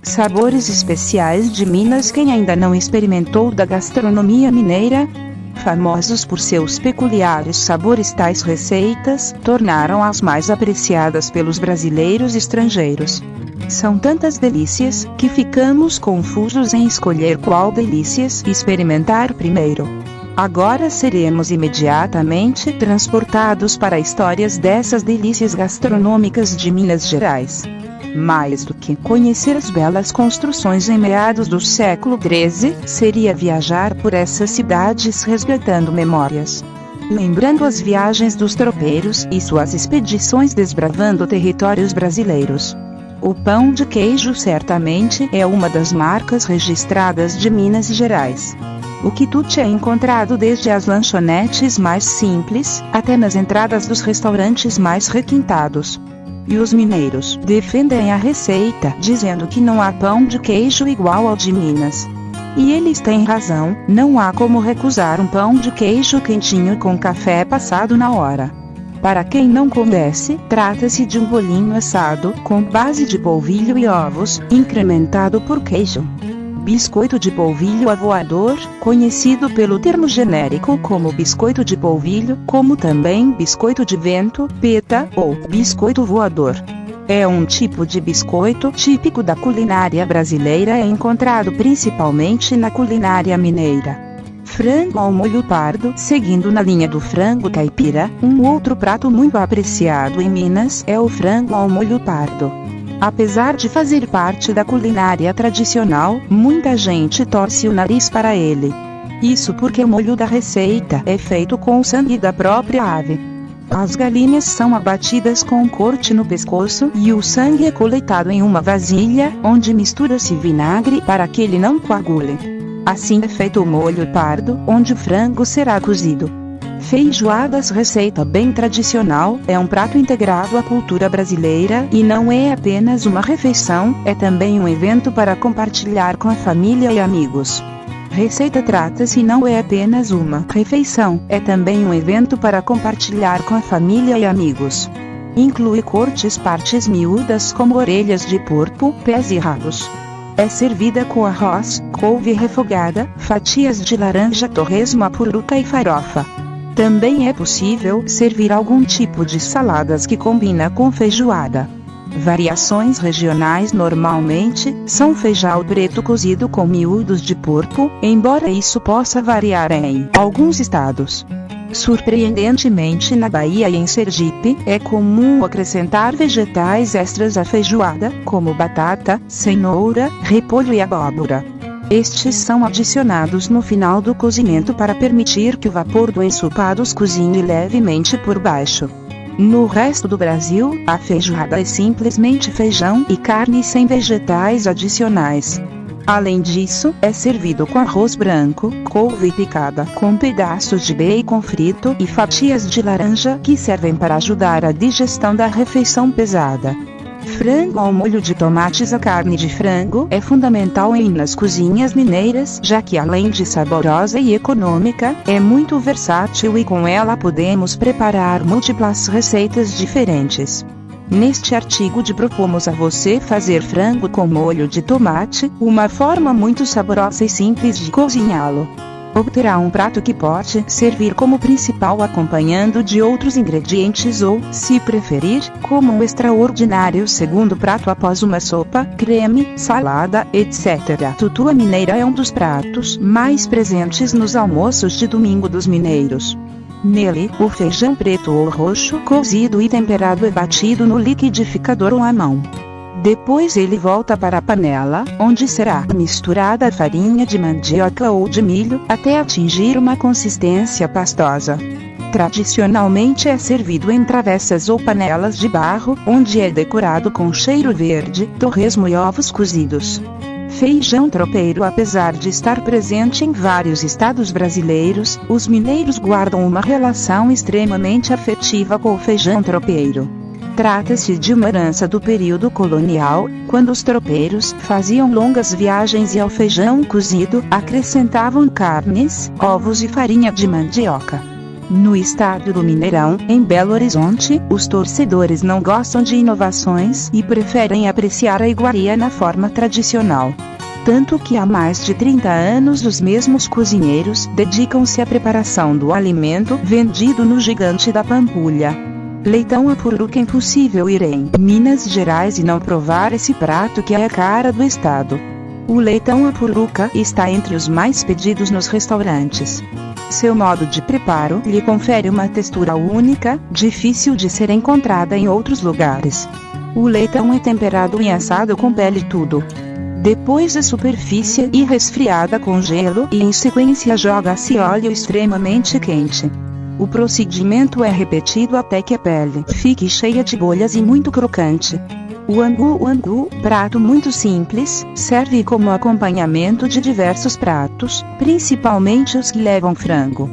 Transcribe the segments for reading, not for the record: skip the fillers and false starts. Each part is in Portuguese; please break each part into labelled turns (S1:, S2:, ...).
S1: Sabores especiais de Minas. Quem ainda não experimentou da gastronomia mineira? Famosos por seus peculiares sabores, tais receitas tornaram-as mais apreciadas pelos brasileiros e estrangeiros. São tantas delícias que ficamos confusos em escolher qual delícias experimentar primeiro. Agora seremos imediatamente transportados para histórias dessas delícias gastronômicas de Minas Gerais. Mais do que conhecer as belas construções em meados do século XIII, seria viajar por essas cidades resgatando memórias. Lembrando as viagens dos tropeiros e suas expedições desbravando territórios brasileiros. O pão de queijo certamente é uma das marcas registradas de Minas Gerais. O quitute é encontrado desde as lanchonetes mais simples, até nas entradas dos restaurantes mais requintados. E os mineiros defendem a receita, dizendo que não há pão de queijo igual ao de Minas. E eles têm razão, não há como recusar um pão de queijo quentinho com café passado na hora. Para quem não conhece, trata-se de um bolinho assado, com base de polvilho e ovos, incrementado por queijo. Biscoito de polvilho avoador, conhecido pelo termo genérico como biscoito de polvilho, como também biscoito de vento, peta ou biscoito voador. É um tipo de biscoito típico da culinária brasileira e encontrado principalmente na culinária mineira. Frango ao molho pardo. Seguindo na linha do frango caipira, um outro prato muito apreciado em Minas é o frango ao molho pardo. Apesar de fazer parte da culinária tradicional, muita gente torce o nariz para ele. Isso porque o molho da receita é feito com o sangue da própria ave. As galinhas são abatidas com um corte no pescoço e o sangue é coletado em uma vasilha, onde mistura-se vinagre para que ele não coagule. Assim é feito o molho pardo, onde o frango será cozido. Feijoadas, receita bem tradicional, é um prato integrado à cultura brasileira e não é apenas uma refeição, é também um evento para compartilhar com a família e amigos. Receita trata-se não é apenas uma refeição, é também um evento para compartilhar com a família e amigos. Inclui cortes partes miúdas como orelhas de porco, pés e rabos. É servida com arroz, couve refogada, fatias de laranja, torresmo, a puruca e farofa. Também é possível servir algum tipo de saladas que combina com feijoada. Variações regionais normalmente são feijão preto cozido com miúdos de porco, embora isso possa variar em alguns estados. Surpreendentemente, na Bahia e em Sergipe, é comum acrescentar vegetais extras à feijoada, como batata, cenoura, repolho e abóbora. Estes são adicionados no final do cozimento para permitir que o vapor do ensopado os cozinhe levemente por baixo. No resto do Brasil, a feijoada é simplesmente feijão e carne sem vegetais adicionais. Além disso, é servido com arroz branco, couve picada com pedaços de bacon frito e fatias de laranja que servem para ajudar a digestão da refeição pesada. Frango ao molho de tomates. A carne de frango é fundamental nas cozinhas mineiras, já que além de saborosa e econômica, é muito versátil e com ela podemos preparar múltiplas receitas diferentes. Neste artigo propomos a você fazer frango com molho de tomate, uma forma muito saborosa e simples de cozinhá-lo. Obterá um prato que pode servir como principal acompanhando de outros ingredientes ou, se preferir, como um extraordinário segundo prato após uma sopa, creme, salada, etc. Tutua mineira é um dos pratos mais presentes nos almoços de domingo dos mineiros. Nele, o feijão preto ou roxo cozido e temperado é batido no liquidificador ou à mão. Depois ele volta para a panela, onde será misturada a farinha de mandioca ou de milho, até atingir uma consistência pastosa. Tradicionalmente é servido em travessas ou panelas de barro, onde é decorado com cheiro verde, torresmo e ovos cozidos. Feijão tropeiro. Apesar de estar presente em vários estados brasileiros, os mineiros guardam uma relação extremamente afetiva com o feijão tropeiro. Trata-se de uma herança do período colonial, quando os tropeiros faziam longas viagens e ao feijão cozido acrescentavam carnes, ovos e farinha de mandioca. No estádio do Mineirão, em Belo Horizonte, os torcedores não gostam de inovações e preferem apreciar a iguaria na forma tradicional. Tanto que há mais de 30 anos os mesmos cozinheiros dedicam-se à preparação do alimento vendido no Gigante da Pampulha. Leitão à puruca. É impossível ir em Minas Gerais e não provar esse prato que é a cara do estado. O leitão à puruca está entre os mais pedidos nos restaurantes. Seu modo de preparo lhe confere uma textura única, difícil de ser encontrada em outros lugares. O leitão é temperado e assado com pele e tudo. Depois a superfície e resfriada com gelo e em sequência joga-se óleo extremamente quente. O procedimento é repetido até que a pele fique cheia de bolhas e muito crocante. O angu, prato muito simples, serve como acompanhamento de diversos pratos, principalmente os que levam frango.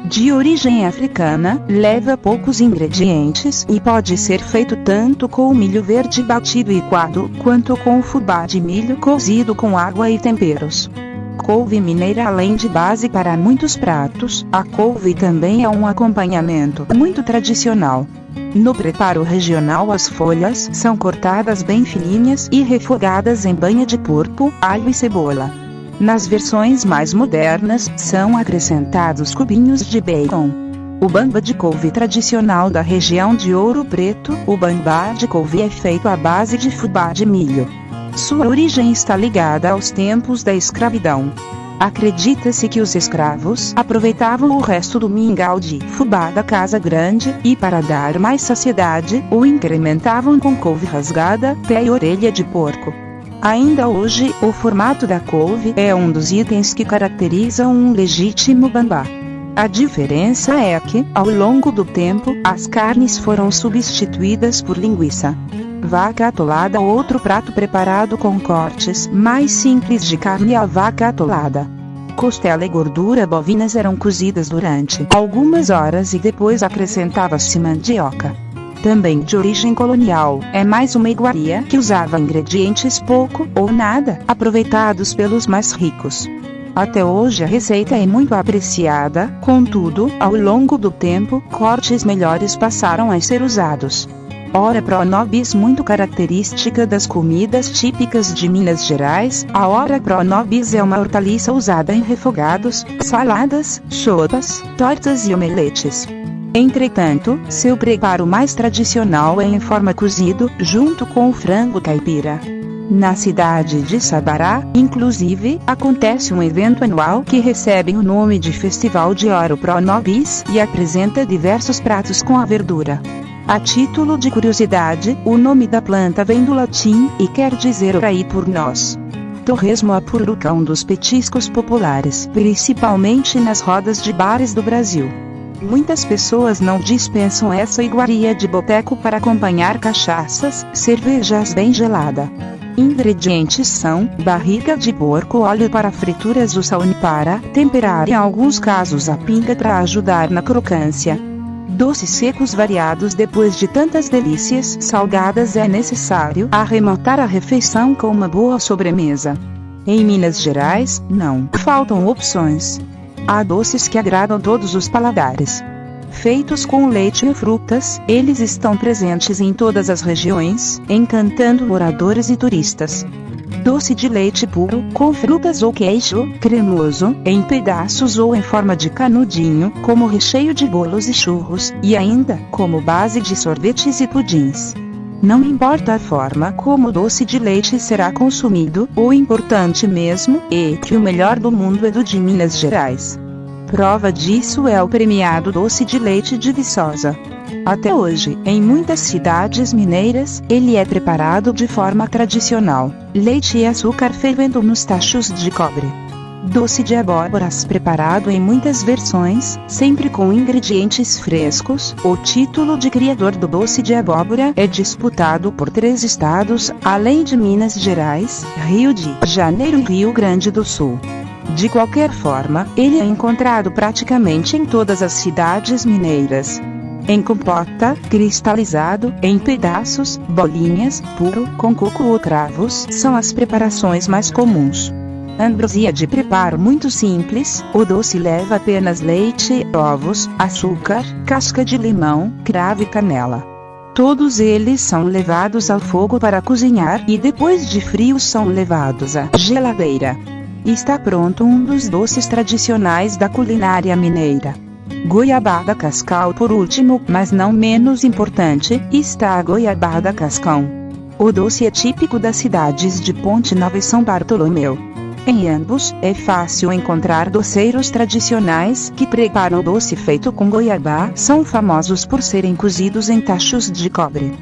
S1: De origem africana, leva poucos ingredientes e pode ser feito tanto com o milho verde batido e coado, quanto com o fubá de milho cozido com água e temperos. Couve mineira. Além de base para muitos pratos, a couve também é um acompanhamento muito tradicional. No preparo regional, as folhas são cortadas bem fininhas e refogadas em banha de porco, alho e cebola. Nas versões mais modernas, são acrescentados cubinhos de bacon. O bamba de couve tradicional da região de Ouro Preto. O bamba de couve é feito à base de fubá de milho. Sua origem está ligada aos tempos da escravidão. Acredita-se que os escravos aproveitavam o resto do mingau de fubá da casa grande e, para dar mais saciedade, o incrementavam com couve rasgada, pé e orelha de porco. Ainda hoje, o formato da couve é um dos itens que caracterizam um legítimo bambá. A diferença é que, ao longo do tempo, as carnes foram substituídas por linguiça. Vaca atolada. Outro prato preparado com cortes mais simples de carne. A vaca atolada. Costela e gordura bovinas eram cozidas durante algumas horas e depois acrescentava-se mandioca. Também de origem colonial, é mais uma iguaria que usava ingredientes pouco ou nada, aproveitados pelos mais ricos. Até hoje a receita é muito apreciada, contudo, ao longo do tempo, cortes melhores passaram a ser usados. Ora pro nobis. Muito característica das comidas típicas de Minas Gerais, a ora pro nobis é uma hortaliça usada em refogados, saladas, sopas, tortas e omeletes. Entretanto, seu preparo mais tradicional é em forma cozido, junto com o frango caipira. Na cidade de Sabará, inclusive, acontece um evento anual que recebe o nome de Festival de Ora pro nobis e apresenta diversos pratos com a verdura. A título de curiosidade, o nome da planta vem do latim e quer dizer oraí por nós. Torresmo à puruca. Um dos petiscos populares, principalmente nas rodas de bares do Brasil. Muitas pessoas não dispensam essa iguaria de boteco para acompanhar cachaças, cervejas bem gelada. Ingredientes são: barriga de porco, óleo para frituras, o salme para temperar, em alguns casos a pinga para ajudar na crocância. Doces secos variados. Depois de tantas delícias salgadas é necessário arrematar a refeição com uma boa sobremesa. Em Minas Gerais, não faltam opções. Há doces que agradam todos os paladares. Feitos com leite e frutas, eles estão presentes em todas as regiões, encantando moradores e turistas. Doce de leite puro, com frutas ou queijo, cremoso, em pedaços ou em forma de canudinho, como recheio de bolos e churros, e ainda, como base de sorvetes e pudins. Não importa a forma como o doce de leite será consumido, o importante mesmo é que o melhor do mundo é do de Minas Gerais. Prova disso é o premiado doce de leite de Viçosa. Até hoje, em muitas cidades mineiras, ele é preparado de forma tradicional: leite e açúcar fervendo nos tachos de cobre. Doce de abóboras, preparado em muitas versões, sempre com ingredientes frescos. O título de criador do doce de abóbora é disputado por 3 estados, além de Minas Gerais, Rio de Janeiro e Rio Grande do Sul. De qualquer forma, ele é encontrado praticamente em todas as cidades mineiras. Em compota, cristalizado, em pedaços, bolinhas, puro, com coco ou cravos, são as preparações mais comuns. Ambrosia de preparo muito simples, o doce leva apenas leite, ovos, açúcar, casca de limão, cravo e canela. Todos eles são levados ao fogo para cozinhar e depois de frios são levados à geladeira. Está pronto um dos doces tradicionais da culinária mineira. Goiabada cascal. Por último, mas não menos importante, está a goiabada cascão. O doce é típico das cidades de Ponte Nova e São Bartolomeu. Em ambos, é fácil encontrar doceiros tradicionais que preparam o doce feito com goiabá. São famosos por serem cozidos em tachos de cobre.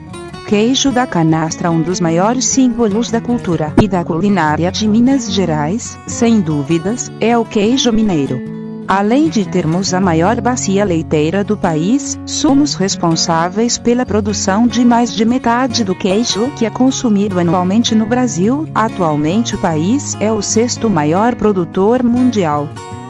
S1: Queijo da canastra. Um dos maiores símbolos da cultura e da culinária de Minas Gerais, sem dúvidas, é o queijo mineiro. Além de termos a maior bacia leiteira do país, somos responsáveis pela produção de mais de metade do queijo que é consumido anualmente no Brasil. Atualmente o país é o sexto maior produtor mundial.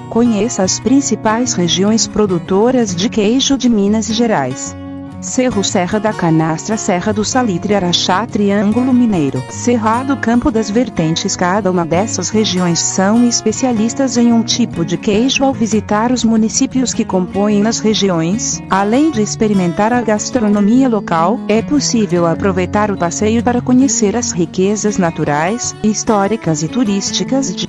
S1: Conheça as principais regiões produtoras de queijo de Minas Gerais. Cerro Serra da Canastra, Serra do Salitre, Araxá, Triângulo Mineiro, Cerrado, Campo das Vertentes. Cada uma dessas regiões são especialistas em um tipo de queijo. Ao visitar os municípios que compõem as regiões, além de experimentar a gastronomia local, é possível aproveitar o passeio para conhecer as riquezas naturais, históricas e turísticas de